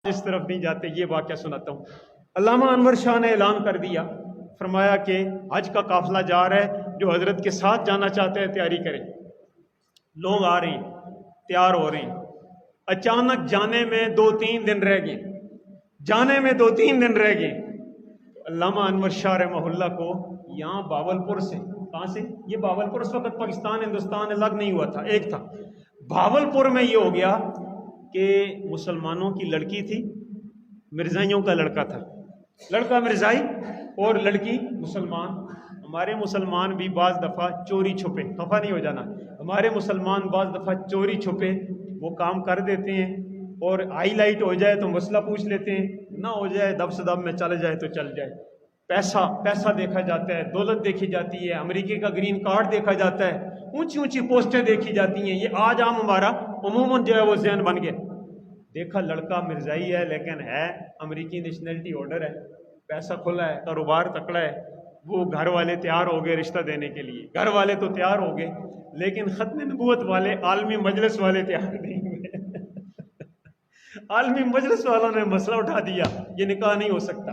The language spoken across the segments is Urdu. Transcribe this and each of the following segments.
اس طرف نہیں جاتے، یہ واقعہ سناتا ہوں۔ علامہ انور شاہ نے اعلان کر دیا، فرمایا کہ حج کا قافلہ جا رہا ہے، جو حضرت کے ساتھ جانا چاہتے ہیں تیاری کریں۔ لوگ آ رہے ہیں، تیار ہو رہے ہیں۔ اچانک جانے میں 2-3 دن رہ گئے، جانے میں 2-3 دن رہ گئے۔ علامہ انور شاہ رحمہ اللہ کو یہاں باولپور سے، کہاں سے؟ یہ باولپور اس وقت پاکستان ہندوستان الگ نہیں ہوا تھا، ایک تھا۔ باولپور میں یہ ہو گیا کہ مسلمانوں کی لڑکی تھی، مرزائیوں کا لڑکا تھا، لڑکا مرزائی اور لڑکی مسلمان۔ ہمارے مسلمان بھی بعض دفعہ چوری چھپے، خفا نہیں ہو جانا، ہمارے مسلمان بعض دفعہ چوری چھپے وہ کام کر دیتے ہیں، اور ہائی لائٹ ہو جائے تو مسئلہ پوچھ لیتے ہیں، نہ ہو جائے دب سے دب میں چل جائے تو چل جائے۔ پیسہ دیکھا جاتا ہے، دولت دیکھی جاتی ہے، امریکہ کا گرین کارڈ دیکھا جاتا ہے، اونچی اونچی پوسٹیں دیکھی جاتی ہیں۔ یہ آج عام ہمارا عموماً جو ہے وہ ذہن بن گیا۔ دیکھا لڑکا مرزائی ہے لیکن ہے امریکی نیشنلٹی ہولڈر ہے، پیسہ کھلا ہے، کاروبار تکڑا ہے۔ وہ گھر والے تیار ہو گئے رشتہ دینے کے لیے، گھر والے تو تیار ہو گئے، لیکن ختم نبوت والے عالمی مجلس والے تیار نہیں ہوئے۔ عالمی مجلس والوں نے مسئلہ اٹھا دیا، یہ نکاح نہیں ہو سکتا،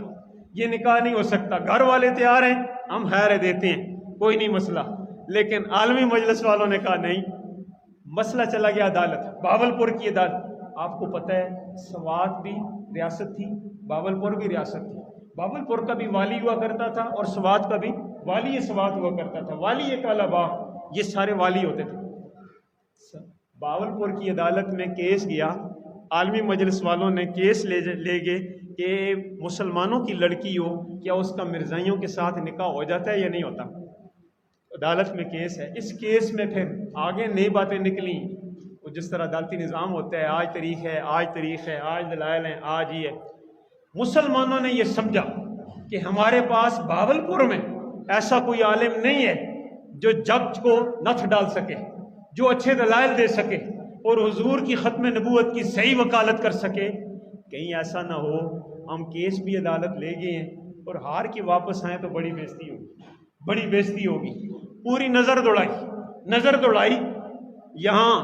یہ نکاح نہیں ہو سکتا۔ گھر والے تیار ہیں، ہم خیر دیتے ہیں، کوئی نہیں مسئلہ، لیکن عالمی مجلس والوں نے کہا نہیں۔ مسئلہ چلا گیا عدالت، باولپور کی عدالت۔ آپ کو پتہ ہے سوات بھی ریاست تھی، باولپور بھی ریاست تھی۔ باولپور کا بھی والی ہوا کرتا تھا اور سوات کا بھی والی سوات ہوا کرتا تھا، والی کالا باغ، یہ سارے والی ہوتے تھے۔ باولپور کی عدالت میں کیس گیا، عالمی مجلس والوں نے کیس لے گئے کہ مسلمانوں کی لڑکی ہو، کیا اس کا مرزائیوں کے ساتھ نکاح ہو جاتا ہے یا نہیں ہوتا؟ عدالت میں کیس ہے۔ اس کیس میں پھر آگے نئی باتیں نکلیں، وہ جس طرح عدالتی نظام ہوتا ہے، آج تاریخ ہے، آج تاریخ ہے، آج دلائل ہیں، آج ہی ہے۔ مسلمانوں نے یہ سمجھا کہ ہمارے پاس باولپور میں ایسا کوئی عالم نہیں ہے جو جج کو نتھ ڈال سکے، جو اچھے دلائل دے سکے اور حضور کی ختم نبوت کی صحیح وکالت کر سکے۔ کہیں ایسا نہ ہو ہم کیس بھی عدالت لے گئے ہیں اور ہار کے واپس آئیں تو بڑی بےزتی ہوگی، بڑی بےزتی ہوگی۔ پوری نظر دوڑائی، یہاں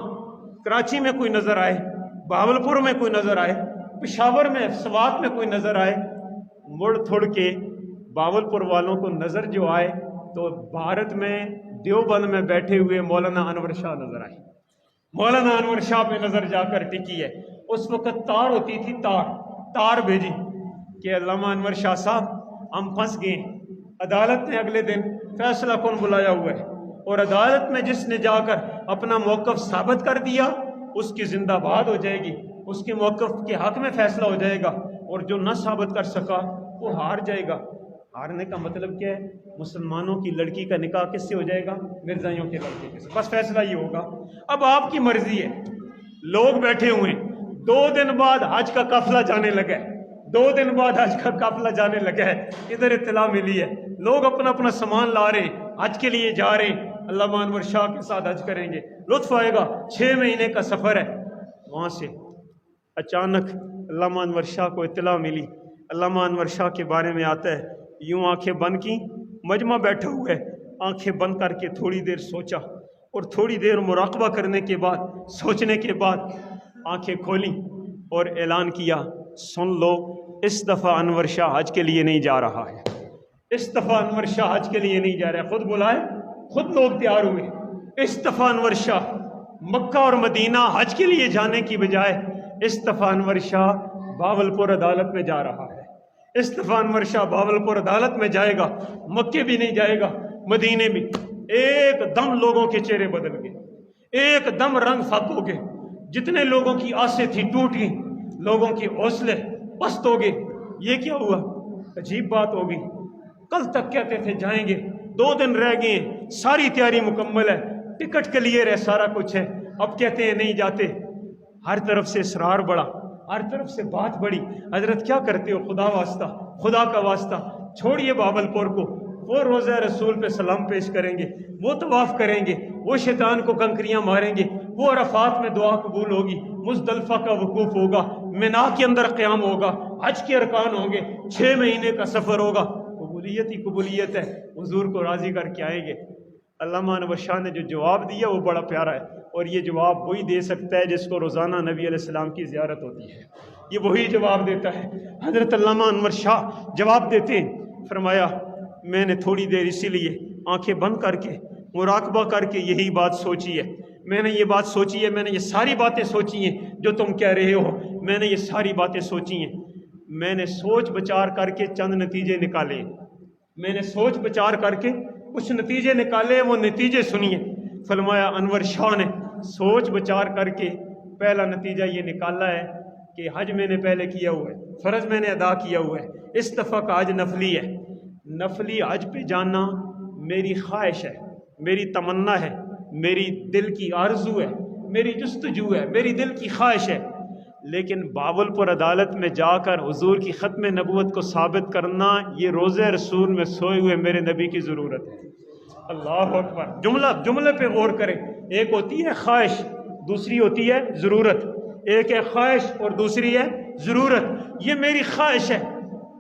کراچی میں کوئی نظر آئے، باولپور میں کوئی نظر آئے، پشاور میں، سوات میں کوئی نظر آئے، مڑ تھوڑ کے باولپور والوں کو نظر جو آئے تو بھارت میں دیوبند میں بیٹھے ہوئے مولانا انور شاہ نظر آئے۔ مولانا انور شاہ پہ نظر جا کر ٹکی ہے۔ اس وقت تار ہوتی تھی، تار بھیجی کہ علامہ انور شاہ صاحب ہم پھنس گئے۔ عدالت نے اگلے دن فیصلہ کن بلایا ہوا ہے، اور عدالت میں جس نے جا کر اپنا موقف ثابت کر دیا اس کی زندہ باد ہو جائے گی، اس کے موقف کے حق میں فیصلہ ہو جائے گا، اور جو نہ ثابت کر سکا وہ ہار جائے گا۔ ہارنے کا مطلب کیا ہے؟ مسلمانوں کی لڑکی کا نکاح کس سے ہو جائے گا؟ مرزائیوں کے لڑکے کے سے، بس فیصلہ یہ ہوگا۔ اب آپ کی مرضی ہے، لوگ بیٹھے ہوئے، 2 دن بعد حج کا قافلہ جانے لگا ہے، 2 دن بعد حج کا قافلہ جانے لگا ہے۔ ادھر اطلاع ملی ہے، لوگ اپنا اپنا سامان لا رہے ہیں، حج کے لیے جا رہے ہیں، علامہ انور شاہ کے ساتھ حج کریں گے، لطف آئے گا، 6 مہینے کا سفر ہے۔ وہاں سے اچانک علامہ انور شاہ کو اطلاع ملی، علامہ انور شاہ کے بارے میں آتا ہے، یوں آنکھیں بند کی، مجمع بیٹھا ہوا ہے، آنکھیں بند کر کے تھوڑی دیر سوچا، اور تھوڑی دیر مراقبہ کرنے کے بعد، سوچنے کے بعد آنکھیں کھولیں اور اعلان کیا، سن لو اس دفعہ انور شاہ حج کے لیے نہیں جا رہا ہے، اس دفعہ انور شاہ حج کے لیے نہیں جا رہا ہے۔ خود بلائے، خود لوگ تیار ہوئے۔ اس دفعہ انور شاہ مکہ اور مدینہ حج کے لیے جانے کی بجائے اس دفعہ انور شاہ باولپور عدالت میں جا رہا ہے، اس دفعہ انور شاہ باولپور عدالت میں جائے گا، مکے بھی نہیں جائے گا، مدینے بھی۔ ایک دم لوگوں کے چہرے بدل گئے، ایک دم رنگ فت ہو گئے، جتنے لوگوں کی آسیں تھی ٹوٹ گئیں، لوگوں کے حوصلے پست ہو گئے۔ یہ کیا ہوا؟ عجیب بات ہوگی، کل تک کہتے تھے جائیں گے، 2 دن رہ گئے ہیں، ساری تیاری مکمل ہے، ٹکٹ کلیئر ہے، سارا کچھ ہے، اب کہتے ہیں نہیں جاتے۔ ہر طرف سے اصرار بڑھا، ہر طرف سے بات بڑھی، حضرت کیا کرتے ہو؟ خدا واسطہ، خدا کا واسطہ چھوڑیے باولپور کو، وہ روضہ رسول پہ سلام پیش کریں گے، وہ طواف کریں گے، وہ شیطان کو کنکریاں ماریں گے، وہ عرفات میں دعا قبول ہوگی، مزدلفہ کا وقوف ہوگا، مینا کے اندر قیام ہوگا، حج کے ارکان ہوں گے، 6 مہینے کا سفر ہوگا، قبولیت ہی قبولیت ہے، حضور کو راضی کر کے آئیں گے۔ علامہ انور شاہ نے جو جواب دیا وہ بڑا پیارا ہے، اور یہ جواب وہی دے سکتا ہے جس کو روزانہ نبی علیہ السلام کی زیارت ہوتی ہے۔ یہ وہی جواب دیتا ہے۔ حضرت علامہ انور شاہ جواب دیتے ہیں، فرمایا میں نے تھوڑی دیر اسی لیے آنکھیں بند کر کے مراقبہ کر کے یہی بات سوچی ہے، میں نے یہ بات سوچی ہے، میں نے یہ ساری باتیں سوچی ہیں جو تم کہہ رہے ہو، میں نے یہ ساری باتیں سوچی ہیں، میں نے سوچ بچار کر کے چند نتیجے نکالے، میں نے سوچ بچار کر کے کچھ نتیجے نکالے، وہ نتیجے سنیے۔ فرمایا انور شاہ نے سوچ بچار کر کے پہلا نتیجہ یہ نکالا ہے کہ حج میں نے پہلے کیا ہوا ہے، فرض میں نے ادا کیا ہوا ہے، اس دفعہ کا حج نفلی ہے، نفلی حج پہ جانا میری خواہش ہے، میری تمنا ہے، میری دل کی آرزو ہے، میری جستجو ہے، میری دل کی خواہش ہے، لیکن باولپور عدالت میں جا کر حضور کی ختم نبوت کو ثابت کرنا یہ روزہ رسول میں سوئے ہوئے میرے نبی کی ضرورت ہے۔ اللہ اکبر، جملے پہ غور کریں، ایک ہوتی ہے خواہش، دوسری ہوتی ہے ضرورت، ایک ہے خواہش اور دوسری ہے ضرورت۔ یہ میری خواہش ہے،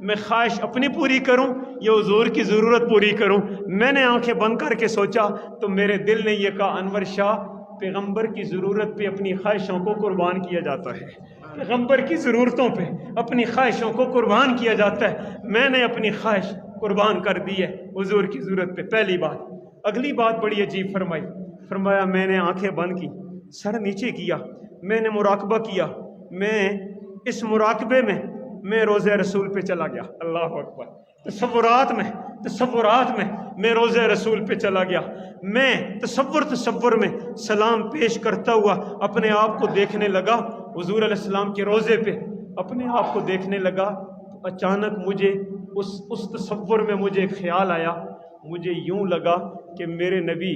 میں خواہش اپنی پوری کروں یا حضور کی ضرورت پوری کروں؟ میں نے آنکھیں بند کر کے سوچا تو میرے دل نے یہ کہا انور شاہ پیغمبر کی ضرورت پہ اپنی خواہشوں کو قربان کیا جاتا ہے، پیغمبر کی ضرورتوں پہ اپنی خواہشوں کو قربان کیا جاتا ہے، میں نے اپنی خواہش قربان کر دی ہے حضور کی ضرورت پہ، پہلی بات۔ اگلی بات بڑی عجیب فرمائی، فرمایا میں نے آنکھیں بند کی، سر نیچے کیا، میں نے مراقبہ کیا، میں اس مراقبے میں روزہ رسول پہ چلا گیا۔ اللہ اکبر، تصورات میں میں روزہ رسول پہ چلا گیا، میں تصور میں سلام پیش کرتا ہوا اپنے آپ کو دیکھنے لگا حضور علیہ السلام کے روزے پہ، اپنے آپ کو دیکھنے لگا تو اچانک مجھے اس تصور میں مجھے خیال آیا، مجھے یوں لگا کہ میرے نبی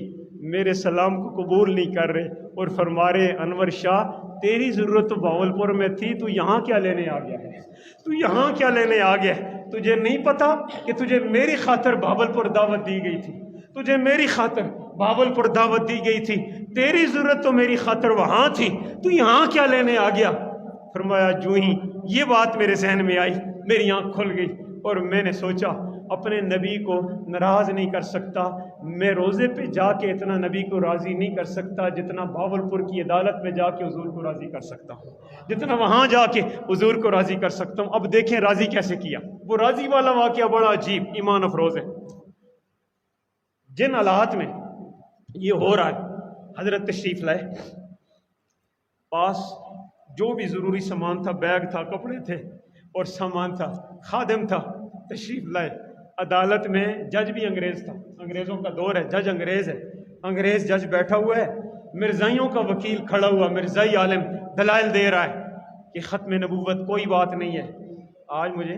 میرے سلام کو قبول نہیں کر رہے اور فرما رہے انور شاہ تیری ضرورت تو باولپور میں تھی، تو یہاں کیا لینے آ گیا ہے، تو یہاں کیا لینے آ گیا ہے؟ تجھے نہیں پتا کہ تجھے میری خاطر باولپور دعوت دی گئی تھی، تجھے میری خاطر باولپور دعوت دی گئی تھی، تیری ضرورت تو میری خاطر وہاں تھی، تو یہاں کیا لینے آ گیا؟ فرمایا جو ہی یہ بات میرے ذہن میں آئی میری آنکھ کھل گئی اور میں نے سوچا اپنے نبی کو ناراض نہیں کر سکتا، میں روزے پہ جا کے اتنا نبی کو راضی نہیں کر سکتا جتنا باولپور کی عدالت میں جا کے حضور کو راضی کر سکتا ہوں، جتنا وہاں جا کے حضور کو راضی کر سکتا ہوں۔ اب دیکھیں راضی کیسے کیا، وہ راضی والا واقعہ بڑا عجیب ایمان افروز ہے۔ جن حالات میں یہ ہو رہا ہے حضرت تشریف لائے، پاس جو بھی ضروری سامان تھا، بیگ تھا، کپڑے تھے اور سامان تھا، خادم تھا، تشریف لائے۔ عدالت میں جج بھی انگریز تھا، انگریزوں کا دور ہے، جج انگریز ہے، انگریز جج بیٹھا ہوا ہے، مرزائیوں کا وکیل کھڑا ہوا، مرزائی عالم دلائل دے رہا ہے کہ ختم نبوت کوئی بات نہیں ہے۔ آج مجھے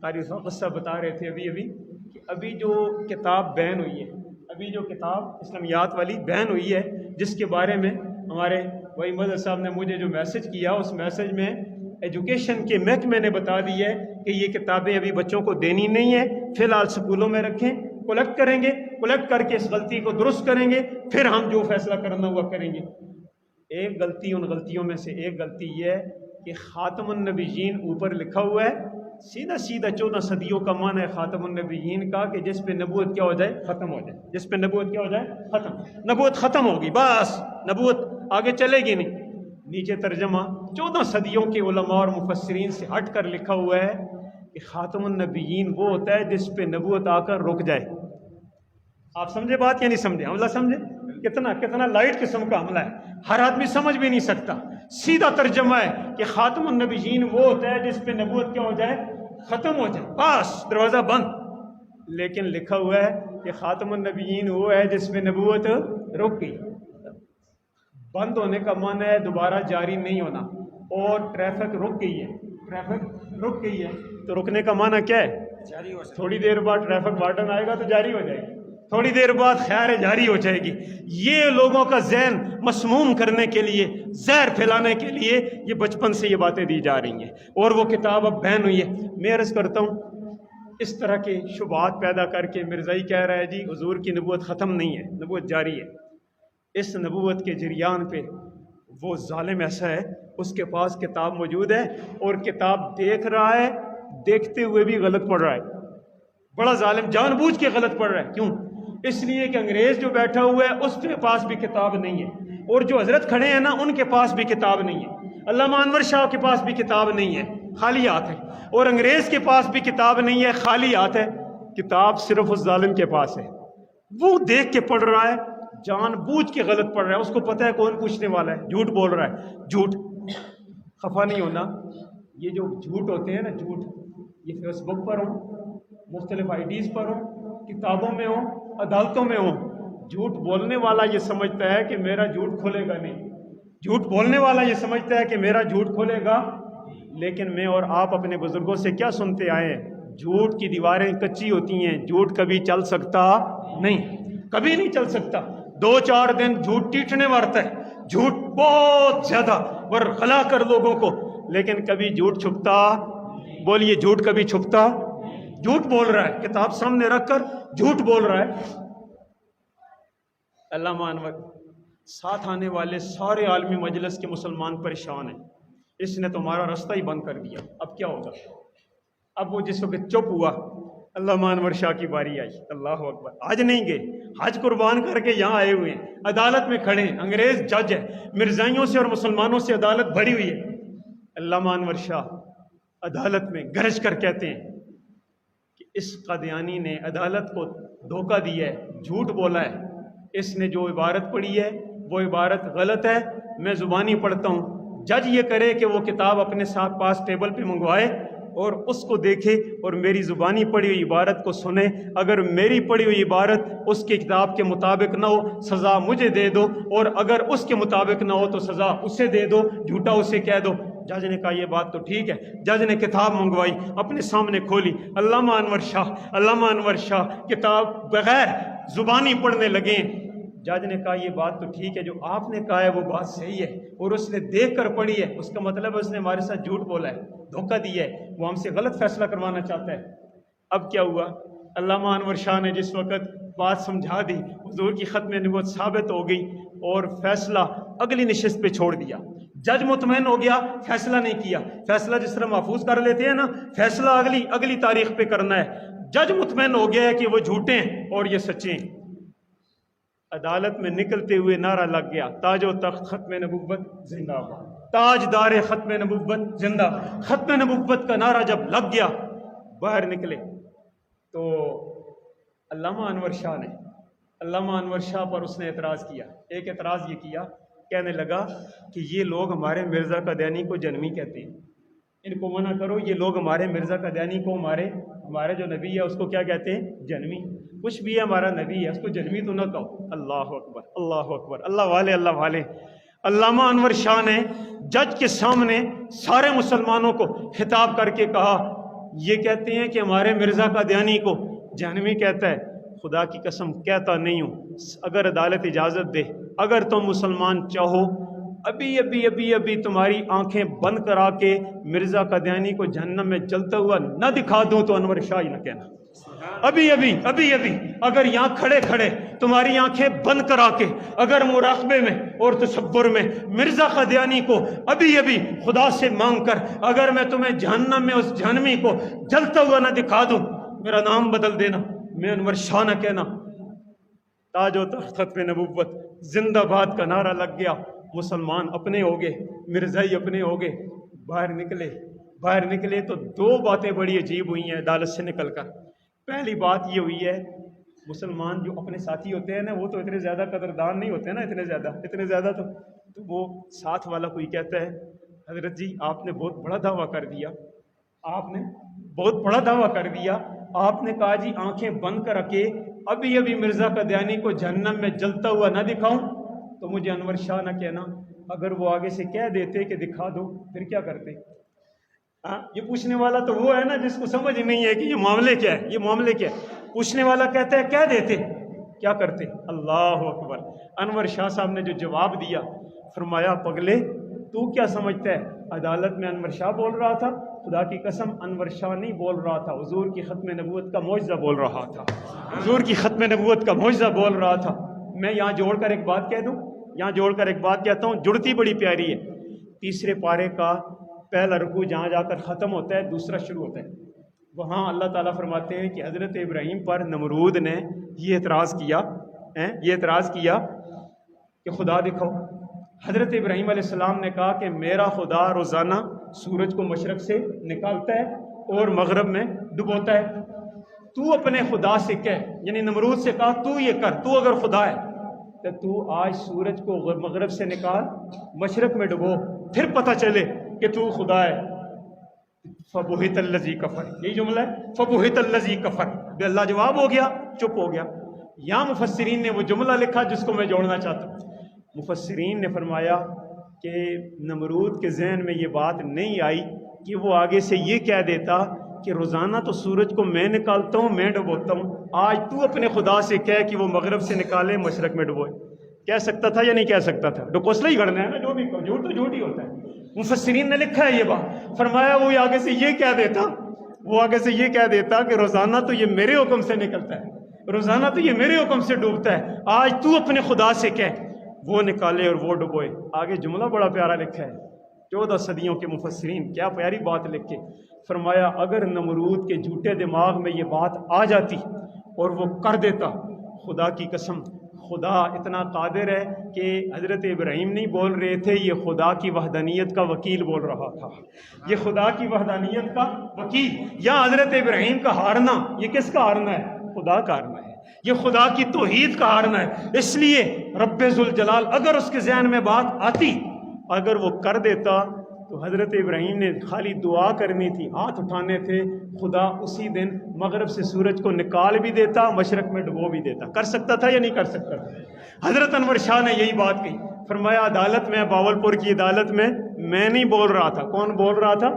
قاری صاحب قصہ بتا رہے تھے کہ ابھی جو کتاب بین ہوئی ہے، ابھی جو کتاب اسلامیات والی بین ہوئی ہے، جس کے بارے میں ہمارے وہی مدد صاحب نے مجھے جو میسج کیا، اس میسج میں ایجوکیشن کے محکمے نے بتا دی ہے کہ یہ کتابیں ابھی بچوں کو دینی نہیں ہے، فی الحال سکولوں میں رکھیں، کلیکٹ کریں گے، کلیکٹ کر کے اس غلطی کو درست کریں گے، پھر ہم جو فیصلہ کرنا ہوا کریں گے۔ ایک غلطی ان غلطیوں میں سے ایک غلطی یہ ہے کہ خاتم النبیین اوپر لکھا ہوا ہے، سیدھا 14 صدیوں کا معنی ہے خاتم النبیین کا کہ جس پہ نبوت کیا ہو جائے، ختم ہو جائے، جس پہ نبوت کیا ہو جائے، ختم، نبوت ختم ہوگی، بس نبوت آگے چلے گی نہیں۔ نیچے ترجمہ 14 صدیوں کے علماء اور مفسرین سے ہٹ کر لکھا ہوا ہے کہ خاتم النبیین وہ ہوتا ہے جس پہ نبوت آ کر رک جائے۔ آپ سمجھے بات یا نہیں سمجھے؟ عملہ سمجھے؟ کتنا لائٹ قسم کا عملہ ہے، ہر آدمی سمجھ بھی نہیں سکتا۔ سیدھا ترجمہ ہے کہ خاتم النبیین وہ ہوتا ہے جس پہ نبوت کیا ہو جائے، ختم ہو جائے، بس دروازہ بند۔ لیکن لکھا ہوا ہے کہ خاتم النبیین وہ ہے جس پہ نبوت رک گئی۔ بند ہونے کا معنی ہے دوبارہ جاری نہیں ہونا، اور ٹریفک رک گئی ہے، ٹریفک رک گئی ہے تو رکنے کا معنی کیا ہے، جاری ہو، تھوڑی دیر بعد ٹریفک وارڈن آئے گا تو جاری ہو جائے گی، تھوڑی دیر بعد خیر جاری ہو جائے گی۔ یہ لوگوں کا ذہن مسموم کرنے کے لیے، زہر پھیلانے کے لیے یہ بچپن سے یہ باتیں دی جا رہی ہیں، اور وہ کتاب اب بین ہوئی ہے۔ میں عرض کرتا ہوں اس طرح کے شبہات پیدا کر کے مرزائی کہہ رہا ہے جی حضور کی نبوت ختم نہیں ہے، نبوت جاری ہے۔ اس نبوت کے جریان پہ وہ ظالم ایسا ہے، اس کے پاس کتاب موجود ہے اور کتاب دیکھ رہا ہے، دیکھتے ہوئے بھی غلط پڑھ رہا ہے، بڑا ظالم جان بوجھ کے غلط پڑھ رہا ہے۔ کیوں؟ اس لیے کہ انگریز جو بیٹھا ہوا ہے اس کے پاس بھی کتاب نہیں ہے، اور جو حضرت کھڑے ہیں نا ان کے پاس بھی کتاب نہیں ہے۔ علامہ انور شاہ کے پاس بھی کتاب نہیں ہے، خالی ہاتھ ہے، اور انگریز کے پاس بھی کتاب نہیں ہے، خالی ہاتھ ہے۔ کتاب صرف اس ظالم کے پاس ہے، وہ دیکھ کے پڑھ رہا ہے، جان بوجھ کے غلط پڑھ رہا ہے، اس کو پتہ ہے کون پوچھنے والا ہے، جھوٹ بول رہا ہے۔ جھوٹ، خفا نہیں ہونا، یہ جو جھوٹ ہوتے ہیں نا، جھوٹ یہ فیس بک پر ہوں، مختلف آئی ڈیز پر ہوں، کتابوں میں ہوں، عدالتوں میں ہوں، جھوٹ بولنے والا یہ سمجھتا ہے کہ میرا جھوٹ کھلے گا نہیں، جھوٹ بولنے والا یہ سمجھتا ہے کہ میرا جھوٹ کھلے گا، لیکن میں اور آپ اپنے بزرگوں سے کیا سنتے آئے ہیں؟ جھوٹ کی دیواریں کچی ہوتی ہیں، جھوٹ کبھی چل سکتا نہیں، کبھی نہیں چل سکتا۔ 2-4 دن جھوٹ ٹیٹنے مارتا ہے، جھوٹ بہت زیادہ ورغلا کر لوگوں کو، لیکن کبھی جھوٹ چھپتا، بولیے جھوٹ کبھی چھپتا؟ جھوٹ بول رہا ہے، کتاب سامنے رکھ کر جھوٹ بول رہا ہے۔ علامہ انور ساتھ آنے والے سارے عالمی مجلس کے مسلمان پریشان ہیں، اس نے تمہارا راستہ ہی بند کر دیا، اب کیا ہوگا؟ اب وہ جس وقت چپ ہوا، علامہ انور شاہ کی باری آئی، اللہ اکبر۔ آج نہیں گئے، حج قربان کر کے یہاں آئے ہوئے ہیں، عدالت میں کھڑے ہیں، انگریز جج ہے، مرزائیوں سے اور مسلمانوں سے عدالت بھری ہوئی ہے۔ علامہ انور شاہ عدالت میں گرج کر کہتے ہیں کہ اس قادیانی نے عدالت کو دھوکہ دیا ہے، جھوٹ بولا ہے، اس نے جو عبارت پڑھی ہے وہ عبارت غلط ہے، میں زبانی پڑھتا ہوں، جج یہ کرے کہ وہ کتاب اپنے ساتھ پاس ٹیبل پہ منگوائے اور اس کو دیکھے اور میری زبانی پڑھی ہوئی عبارت کو سنے، اگر میری پڑھی ہوئی عبارت اس کی کتاب کے مطابق نہ ہو سزا مجھے دے دو، اور اگر اس کے مطابق نہ ہو تو سزا اسے دے دو، جھوٹا اسے کہہ دو۔ جج نے کہا یہ بات تو ٹھیک ہے، جج نے کتاب منگوائی، اپنے سامنے کھولی، علامہ انور شاہ کتاب بغیر زبانی پڑھنے لگے۔ جج نے کہا یہ بات تو ٹھیک ہے، جو آپ نے کہا ہے وہ بات صحیح ہے، اور اس نے دیکھ کر پڑھی ہے، اس کا مطلب ہے اس نے ہمارے ساتھ جھوٹ بولا ہے، دھوکہ دیا ہے، وہ ہم سے غلط فیصلہ کروانا چاہتا ہے۔ اب کیا ہوا؟ علامہ انور شاہ نے جس وقت بات سمجھا دی، حضور کی ختم نبوت ثابت ہو گئی، اور فیصلہ اگلی نشست پہ چھوڑ دیا۔ جج مطمئن ہو گیا، فیصلہ نہیں کیا، فیصلہ جس طرح محفوظ کر لیتے ہیں نا، فیصلہ اگلی تاریخ پہ کرنا ہے۔ جج مطمئن ہو گیا ہے کہ وہ جھوٹے ہیں اور یہ سچے ہیں۔ عدالت میں نکلتے ہوئے نعرہ لگ گیا، تاج و تخت ختم نبوت زندہ باد، تاج دار ختم نبوت زندہ۔ ختم نبوت کا نعرہ جب لگ گیا، باہر نکلے تو علامہ انور شاہ پر اس نے اعتراض کیا۔ ایک اعتراض یہ کیا، کہنے لگا کہ یہ لوگ ہمارے مرزا قادیانی کو جنمی کہتے ہیں، ان کو منع کرو، یہ لوگ ہمارے مرزا قادیانی کو ہمارے جو نبی ہے اس کو کیا کہتے ہیں؟ جنمی۔ کچھ بھی ہے ہمارا نبی ہے، اس کو جنمی تو نہ کہو۔ اللہ اکبر، اللہ اکبر، اللہ والے۔ علامہ انور شاہ نے جج کے سامنے سارے مسلمانوں کو خطاب کر کے کہا، یہ کہتے ہیں کہ ہمارے مرزا قادیانی کو جہنمی کہتا ہے، خدا کی قسم کہتا نہیں ہوں، اگر عدالت اجازت دے، اگر تم مسلمان چاہو، ابھی تمہاری آنکھیں بند کرا کے مرزا قادیانی کو جہنم میں جلتا ہوا نہ دکھا دوں تو انور شاہ ہی نہ کہنا۔ ابھی اگر یہاں کھڑے تمہاری آنکھیں بند کرا کے اگر مراقبے میں اور تصور میں مرزا قادیانی کو ابھی خدا سے مانگ کر اگر میں تمہیں جہنم میں اس جہنمی کو جلتا ہوا نہ دکھا دوں، میرا نام بدل دینا، میں انور شاہ نہ کہنا۔ تاج و تخت ختم نبوت زندہ باد کا نعرہ لگ گیا، مسلمان اپنے ہو گئے، مرزائی اپنے ہو گئے۔ باہر نکلے تو 2 باتیں بڑی عجیب ہوئی ہیں عدالت سے نکل کر۔ پہلی بات یہ ہوئی ہے، مسلمان جو اپنے ساتھی ہوتے ہیں نا، وہ تو اتنے زیادہ قدردان نہیں ہوتے نا، اتنے زیادہ تو وہ ساتھ والا کوئی کہتا ہے، حضرت جی آپ نے بہت بڑا دعویٰ کر دیا، آپ نے کہا جی آنکھیں بند کر رکھے، ابھی مرزا قادیانی کو جہنم میں جلتا ہوا نہ دکھاؤں تو مجھے انور شاہ نہ کہنا۔ اگر وہ آگے سے کہہ دیتے کہ دکھا دو، پھر کیا کرتے؟ یہ پوچھنے والا تو وہ ہے نا جس کو سمجھ نہیں ہے کہ یہ معاملے کیا ہے، پوچھنے والا کہتا ہے کہہ دیتے، کیا کرتے؟ اللہ اکبر۔ انور شاہ صاحب نے جو جواب دیا، فرمایا پگلے تو کیا سمجھتا ہے عدالت میں انور شاہ بول رہا تھا؟ خدا کی قسم انور شاہ نہیں بول رہا تھا، حضور کی ختم نبوت کا معجزہ بول رہا تھا، حضور کی ختم نبوت کا معجزہ بول رہا تھا۔ میں یہاں جوڑ کر ایک بات کہتا ہوں، جڑتی بڑی پیاری ہے۔ 3 پارے کا پہلا رکوع جہاں جا کر ختم ہوتا ہے، دوسرا شروع ہوتا ہے، وہاں اللہ تعالیٰ فرماتے ہیں کہ حضرت ابراہیم پر نمرود نے یہ اعتراض کیا کہ خدا دکھاؤ، حضرت ابراہیم علیہ السلام نے کہا کہ میرا خدا روزانہ سورج کو مشرق سے نکالتا ہے اور مغرب میں ڈبوتا ہے، تو اپنے خدا سے کہہ، یعنی نمرود سے کہا تو یہ کر، تو اگر خدا ہے تو تو آج سورج کو مغرب سے نکال مشرق میں ڈبو، پھر پتہ چلے کہ تو خدا ہے۔ فَبُهِتَ الَّذِي كَفَرَ، یہی جملہ ہے، فَبُهِتَ الَّذِي كَفَرَ، بے اللہ جواب ہو گیا، چپ ہو گیا۔ یا مفسرین نے وہ جملہ لکھا جس کو میں جوڑنا چاہتا ہوں۔ مفسرین نے فرمایا کہ نمرود کے ذہن میں یہ بات نہیں آئی کہ وہ آگے سے یہ کہہ دیتا کہ روزانہ تو سورج کو میں نکالتا ہوں، میں ڈبوتا ہوں، آج تو اپنے خدا سے کہہ کہ وہ مغرب سے نکالے مشرق میں ڈبوئے۔ کہہ سکتا تھا یا نہیں کہہ سکتا تھا؟ ڈکوسلا ہی کرنا ہے نا، جو بھی جھوٹ تو جھوٹ ہی ہوتا ہے۔ مفسرین نے لکھا ہے یہ بات، فرمایا وہ آگے سے یہ کہہ دیتا، وہ آگے سے یہ کہہ دیتا کہ روزانہ تو یہ میرے حکم سے نکلتا ہے، روزانہ تو یہ میرے حکم سے ڈوبتا ہے، آج تو اپنے خدا سے کہہ وہ نکالے اور وہ ڈبوئے۔ آگے جملہ بڑا پیارا لکھا ہے، 14 صدیوں کے مفسرین، کیا پیاری بات لکھے، فرمایا اگر نمرود کے جھوٹے دماغ میں یہ بات آ جاتی اور وہ کر دیتا، خدا کی قسم خدا اتنا قادر ہے کہ حضرت ابراہیم نہیں بول رہے تھے، یہ خدا کی وحدانیت کا وکیل بول رہا تھا، یہ خدا کی وحدانیت کا وکیل، یا حضرت ابراہیم کا ہارنا یہ کس کا ہارنا ہے؟ خدا کا ہارنا ہے، یہ خدا کی توحید کا ہارنا ہے۔ اس لیے رب ذوالجلال اگر اس کے ذہن میں بات آتی، اگر وہ کر دیتا تو حضرت ابراہیم نے خالی دعا کرنی تھی، ہاتھ اٹھانے تھے، خدا اسی دن مغرب سے سورج کو نکال بھی دیتا، مشرق میں ڈبو بھی دیتا۔ کر سکتا تھا یا نہیں کر سکتا تھا؟ حضرت انور شاہ نے یہی بات کہی، فرمایا عدالت میں، باولپور کی عدالت میں نہیں بول رہا تھا، کون بول رہا تھا؟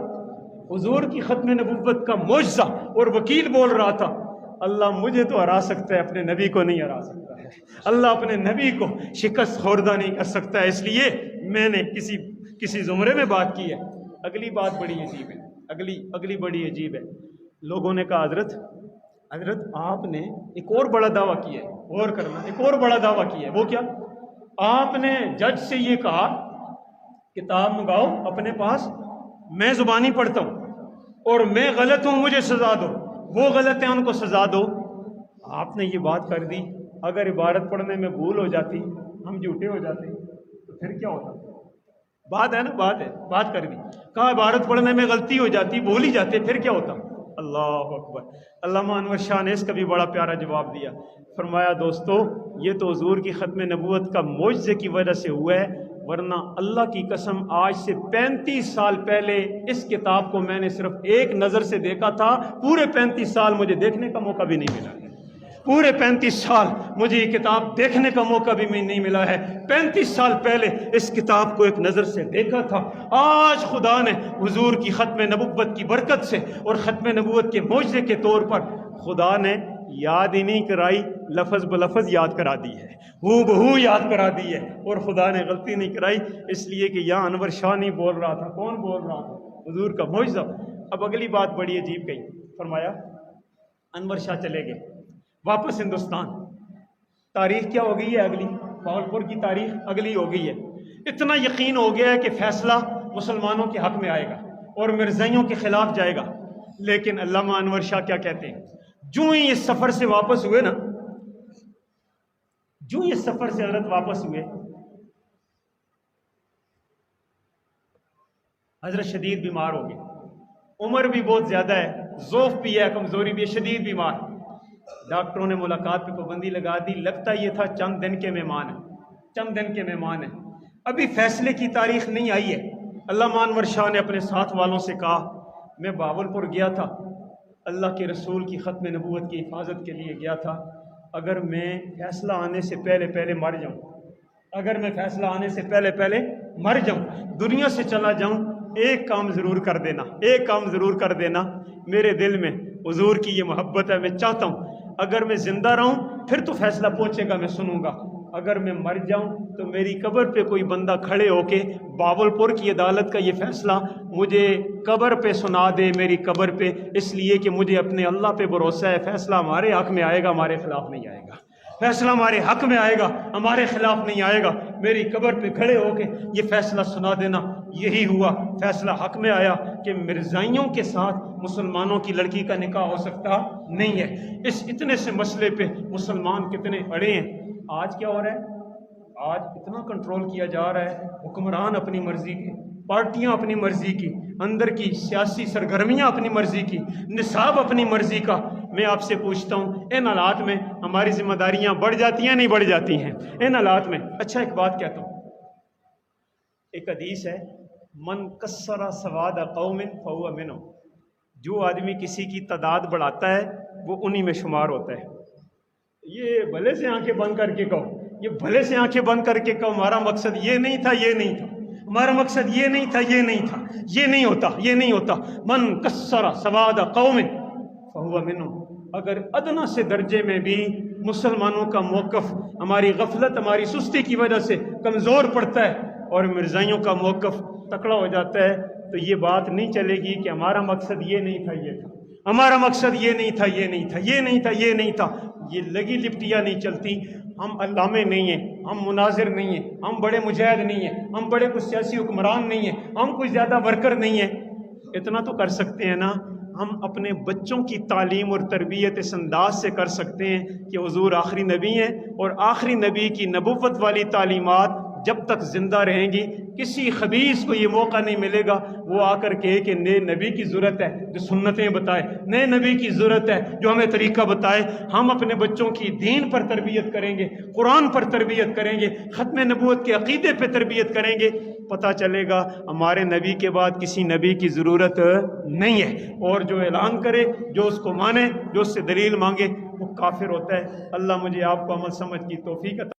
حضور کی ختم نبوت کا معجزہ اور وکیل بول رہا تھا، اللہ مجھے تو ہرا سکتا ہے، اپنے نبی کو نہیں ہرا سکتا ہے، اللہ اپنے نبی کو شکست خوردہ نہیں کر سکتا ہے، اس لیے میں نے کسی زمرے میں بات کی ہے۔ اگلی بات بڑی عجیب ہے، اگلی بڑی عجیب ہے۔ لوگوں نے کہا حضرت آپ نے ایک اور بڑا دعویٰ کیا ہے، غور کرنا، ایک اور بڑا دعویٰ کیا ہے، وہ کیا؟ آپ نے جج سے یہ کہا کتاب منگاؤ اپنے پاس، میں زبانی پڑھتا ہوں اور میں غلط ہوں مجھے سزا دو، وہ غلط ہیں ان کو سزا دو۔ آپ نے یہ بات کر دی، اگر عبارت پڑھنے میں بھول ہو جاتی، ہم جھوٹے ہو جاتے تو پھر کیا ہوتا؟ بات ہے نا، بات کر دی، کہا عبارت پڑھنے میں غلطی ہو جاتی، بھول ہی جاتے، پھر کیا ہوتا؟ اللہ اکبر۔ علامہ انور شاہ نے اس کا بھی بڑا پیارا جواب دیا، فرمایا دوستو یہ تو حضور کی ختم نبوت کا معجزے کی وجہ سے ہوا ہے، ورنہ اللہ کی قسم آج سے 35 سال پہلے اس کتاب کو میں نے صرف ایک نظر سے دیکھا تھا، پورے 35 سال مجھے دیکھنے کا موقع بھی نہیں ملا ہے، پورے 35 سال مجھے یہ کتاب دیکھنے کا موقع بھی نہیں ملا ہے۔ 35 سال پہلے اس کتاب کو ایک نظر سے دیکھا تھا، آج خدا نے حضور کی ختم نبوت کی برکت سے اور ختم نبوت کے معجزے کے طور پر خدا نے یاد ہی نہیں کرائی، لفظ بلفظ یاد کرا دی ہے، ہو بہو یاد کرا دی ہے، اور خدا نے غلطی نہیں کرائی، اس لیے کہ یہاں انور شاہ نہیں بول رہا تھا، کون بول رہا تھا؟ حضور کا معجزہ۔ اب اگلی بات بڑی عجیب کہی، فرمایا انور شاہ چلے گئے واپس ہندوستان، تاریخ کیا ہو گئی ہے؟ اگلی باولپور کی تاریخ اگلی ہو گئی ہے۔ اتنا یقین ہو گیا ہے کہ فیصلہ مسلمانوں کے حق میں آئے گا اور مرزائیوں کے خلاف جائے گا، لیکن علامہ انور شاہ کیا کہتے ہیں، جو ہی اس سفر سے واپس ہوئے نا، جو ہی اس سفر سے حضرت واپس ہوئے، حضرت شدید بیمار ہو گئے، عمر بھی بہت زیادہ ہے، ضعف بھی ہے، کمزوری بھی ہے، شدید بیمار۔ ڈاکٹروں نے ملاقات پہ پابندی لگا دی، لگتا یہ تھا چند دن کے مہمان ہیں، ابھی فیصلے کی تاریخ نہیں آئی ہے۔ علامہ انور شاہ نے اپنے ساتھ والوں سے کہا، میں باولپور گیا تھا، اللہ کے رسول کی ختم نبوت کی حفاظت کے لیے گیا تھا، اگر میں فیصلہ آنے سے پہلے مر جاؤں، اگر میں فیصلہ آنے سے پہلے مر جاؤں، دنیا سے چلا جاؤں، ایک کام ضرور کر دینا، میرے دل میں حضور کی یہ محبت ہے، میں چاہتا ہوں اگر میں زندہ رہوں پھر تو فیصلہ پہنچے گا، میں سنوں گا، اگر میں مر جاؤں تو میری قبر پہ کوئی بندہ کھڑے ہو کے باولپور کی عدالت کا یہ فیصلہ مجھے قبر پہ سنا دے، میری قبر پہ، اس لیے کہ مجھے اپنے اللہ پہ بھروسہ ہے، فیصلہ ہمارے حق میں آئے گا، ہمارے خلاف نہیں آئے گا، فیصلہ ہمارے حق میں آئے گا، ہمارے خلاف نہیں آئے گا، میری قبر پہ کھڑے ہو کے یہ فیصلہ سنا دینا۔ یہی ہوا، فیصلہ حق میں آیا کہ مرزائیوں کے ساتھ مسلمانوں کی لڑکی کا نکاح ہو سکتا نہیں ہے۔ اس اتنے سے مسئلے پہ مسلمان کتنے اڑے ہیں۔ آج کیا ہو رہا ہے؟ آج اتنا کنٹرول کیا جا رہا ہے، حکمران اپنی مرضی کے، پارٹیاں اپنی مرضی کی، اندر کی سیاسی سرگرمیاں اپنی مرضی کی، نصاب اپنی مرضی کا۔ میں آپ سے پوچھتا ہوں ان حالات میں ہماری ذمہ داریاں بڑھ جاتی ہیں نہیں بڑھ جاتی ہیں ان حالات میں؟ اچھا ایک بات کہتا ہوں، ایک حدیث ہے، من کسر سواد قوم فہو منہم، جو آدمی کسی کی تعداد بڑھاتا ہے وہ انہی میں شمار ہوتا ہے۔ یہ بھلے سے آنکھیں بند کر کے کہو، یہ بھلے سے آنکھیں بند کر کے کہو ہمارا مقصد یہ نہیں تھا، یہ نہیں تھا، ہمارا مقصد یہ نہیں تھا، یہ نہیں تھا، یہ نہیں ہوتا، یہ نہیں ہوتا۔ من کسر سواد قوم فہو منہم، اگر ادنا سے درجے میں بھی مسلمانوں کا موقف ہماری غفلت، ہماری سستی کی وجہ سے کمزور پڑتا ہے اور مرزائیوں کا موقف تکڑا ہو جاتا ہے، تو یہ بات نہیں چلے گی کہ ہمارا مقصد یہ نہیں تھا، یہ تھا، ہمارا مقصد یہ نہیں تھا، یہ نہیں تھا، یہ نہیں تھا، یہ نہیں تھا۔ یہ لگی لپٹیاں نہیں چلتی۔ ہم علامے نہیں ہیں، ہم مناظر نہیں ہیں، ہم بڑے مجاہد نہیں ہیں، ہم بڑے کوئی سیاسی حکمران نہیں ہیں، ہم کوئی زیادہ ورکر نہیں ہیں۔ اتنا تو کر سکتے ہیں نا، ہم اپنے بچوں کی تعلیم اور تربیت اس انداز سے کر سکتے ہیں کہ حضور آخری نبی ہیں، اور آخری نبی کی نبوت والی تعلیمات جب تک زندہ رہیں گی کسی خبیث کو یہ موقع نہیں ملے گا وہ آ کر کہے کہ نئے نبی کی ضرورت ہے جو سنتیں بتائے، نئے نبی کی ضرورت ہے جو ہمیں طریقہ بتائے۔ ہم اپنے بچوں کی دین پر تربیت کریں گے، قرآن پر تربیت کریں گے، ختم نبوت کے عقیدے پہ تربیت کریں گے، پتہ چلے گا ہمارے نبی کے بعد کسی نبی کی ضرورت نہیں ہے۔ اور جو اعلان کرے، جو اس کو مانے، جو اس سے دلیل مانگے، وہ کافر ہوتا ہے۔ اللہ مجھے آپ کو عمل سمجھ کی توفیق عطا